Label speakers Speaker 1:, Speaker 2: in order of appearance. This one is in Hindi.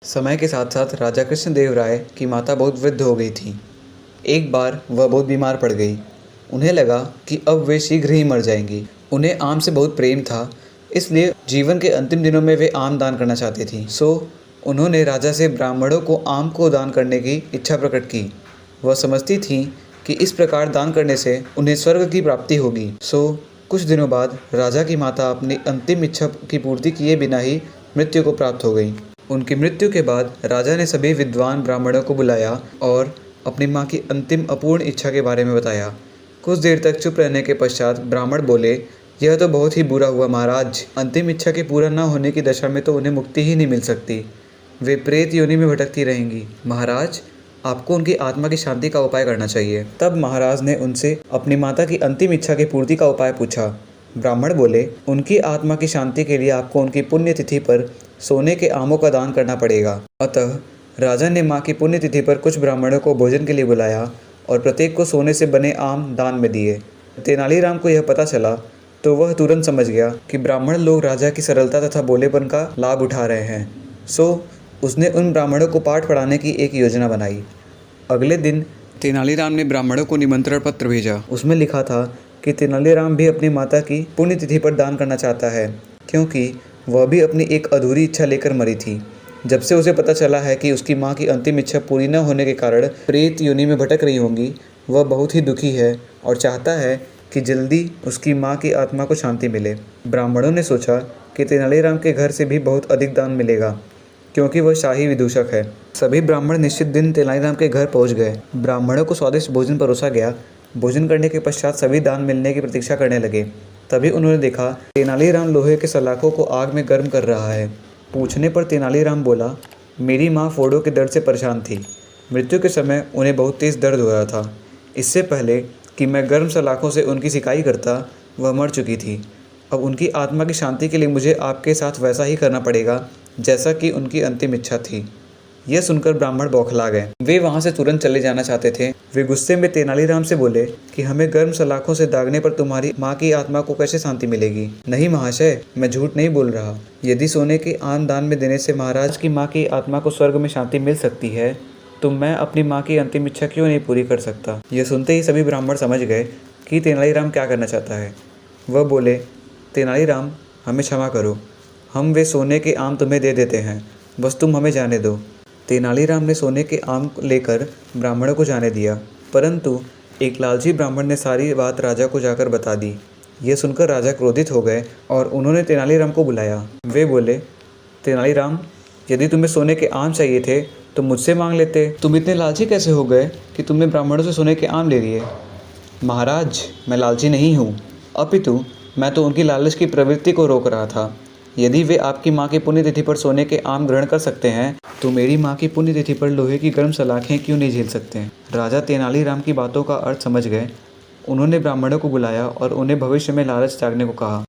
Speaker 1: समय के साथ साथ राजा कृष्णदेव राय की माता बहुत वृद्ध हो गई थी। एक बार वह बहुत बीमार पड़ गई। उन्हें लगा कि अब वे शीघ्र ही मर जाएंगी। उन्हें आम से बहुत प्रेम था, इसलिए जीवन के अंतिम दिनों में वे आम दान करना चाहती थी। उन्होंने राजा से ब्राह्मणों को आम को दान करने की इच्छा प्रकट की। वह समझती थी कि इस प्रकार दान करने से उन्हें स्वर्ग की प्राप्ति होगी। कुछ दिनों बाद राजा की माता अपनी अंतिम इच्छा की पूर्ति किए बिना ही मृत्यु को प्राप्त हो गई। उनकी मृत्यु के बाद राजा ने सभी विद्वान ब्राह्मणों को बुलाया और अपनी मां की अंतिम अपूर्ण इच्छा के बारे में बताया। कुछ देर तक चुप रहने के पश्चात ब्राह्मण बोले, यह तो बहुत ही बुरा हुआ महाराज। अंतिम इच्छा के पूरा न होने की दशा में तो उन्हें मुक्ति ही नहीं मिल सकती। वे प्रेत योनि में भटकती रहेंगी। महाराज, आपको उनकी आत्मा की शांति का उपाय करना चाहिए। तब महाराज ने उनसे अपनी माता की अंतिम इच्छा की पूर्ति का उपाय पूछा। ब्राह्मण बोले, उनकी आत्मा की शांति के लिए आपको उनकी पुण्यतिथि पर सोने के आमों का दान करना पड़ेगा। अतः राजा ने मां की पुण्यतिथि पर कुछ ब्राह्मणों को भोजन के लिए बुलाया और प्रत्येक को सोने से बने आम दान में दिए। तेनालीराम को यह पता चला तो वह तुरंत समझ गया कि ब्राह्मण लोग राजा की सरलता तथा भोलेपन का लाभ उठा रहे हैं। उसने उन ब्राह्मणों को पाठ पढ़ाने की एक योजना बनाई। अगले दिन तेनालीराम ने ब्राह्मणों को निमंत्रण पत्र भेजा। उसमें लिखा था कि तेनालीराम भी अपनी माता की पुण्यतिथि पर दान करना चाहता है, क्योंकि वह भी अपनी एक अधूरी इच्छा लेकर मरी थी। जब से उसे पता चला है कि उसकी मां की अंतिम इच्छा पूरी न होने के कारण प्रेत योनि में भटक रही होंगी, वह बहुत ही दुखी है और चाहता है कि जल्दी उसकी मां की आत्मा को शांति मिले। ब्राह्मणों ने सोचा कि तेनालीराम के घर से भी बहुत अधिक दान मिलेगा, क्योंकि वह शाही विदूषक है। सभी ब्राह्मण निश्चित दिन तेनालीराम के घर पहुंच गए। ब्राह्मणों को स्वादिष्ट भोजन परोसा गया। भोजन करने के पश्चात सभी दान मिलने की प्रतीक्षा करने लगे। तभी उन्होंने देखा तेनालीराम लोहे के सलाखों को आग में गर्म कर रहा है। पूछने पर तेनालीराम बोला, मेरी माँ फोड़ों के दर्द से परेशान थी। मृत्यु के समय उन्हें बहुत तेज़ दर्द हो रहा था। इससे पहले कि मैं गर्म सलाखों से उनकी सिकाई करता, वह मर चुकी थी। अब उनकी आत्मा की शांति के लिए मुझे आपके साथ वैसा ही करना पड़ेगा जैसा कि उनकी अंतिम इच्छा थी। यह सुनकर ब्राह्मण बौखला गए। वे वहां से तुरंत चले जाना चाहते थे। वे गुस्से में तेनालीराम से बोले कि हमें गर्म सलाखों से दागने पर तुम्हारी माँ की आत्मा को कैसे शांति मिलेगी। नहीं महाशय, मैं झूठ नहीं बोल रहा। यदि सोने के आम दान में देने से महाराज की माँ की आत्मा को स्वर्ग में शांति मिल सकती है, तो मैं अपनी माँ की अंतिम इच्छा क्यों नहीं पूरी कर सकता। यह सुनते ही सभी ब्राह्मण समझ गए कि तेनालीराम क्या करना चाहता है। वह बोले, तेनालीराम, हमें क्षमा करो, हम वे सोने के आम तुम्हें दे देते हैं, बस तुम हमें जाने दो। तेनालीराम ने सोने के आम लेकर ब्राह्मणों को जाने दिया, परंतु एक लालची ब्राह्मण ने सारी बात राजा को जाकर बता दी। यह सुनकर राजा क्रोधित हो गए और उन्होंने तेनालीराम को बुलाया। वे बोले, तेनालीराम, यदि तुम्हें सोने के आम चाहिए थे तो मुझसे मांग लेते। तुम इतने लालची कैसे हो गए कि तुमने ब्राह्मणों से सोने के आम ले लिए। महाराज, मैं लालची नहीं हूँ, अपितु मैं तो उनकी लालच की प्रवृत्ति को रोक रहा था। यदि वे आपकी माँ की पुण्यतिथि पर सोने के आम ग्रहण कर सकते हैं, तो मेरी माँ की पुण्यतिथि पर लोहे की गर्म सलाखें क्यों नहीं झेल सकते। राजा तेनालीराम की बातों का अर्थ समझ गए। उन्होंने ब्राह्मणों को बुलाया और उन्हें भविष्य में लालच त्यागने को कहा।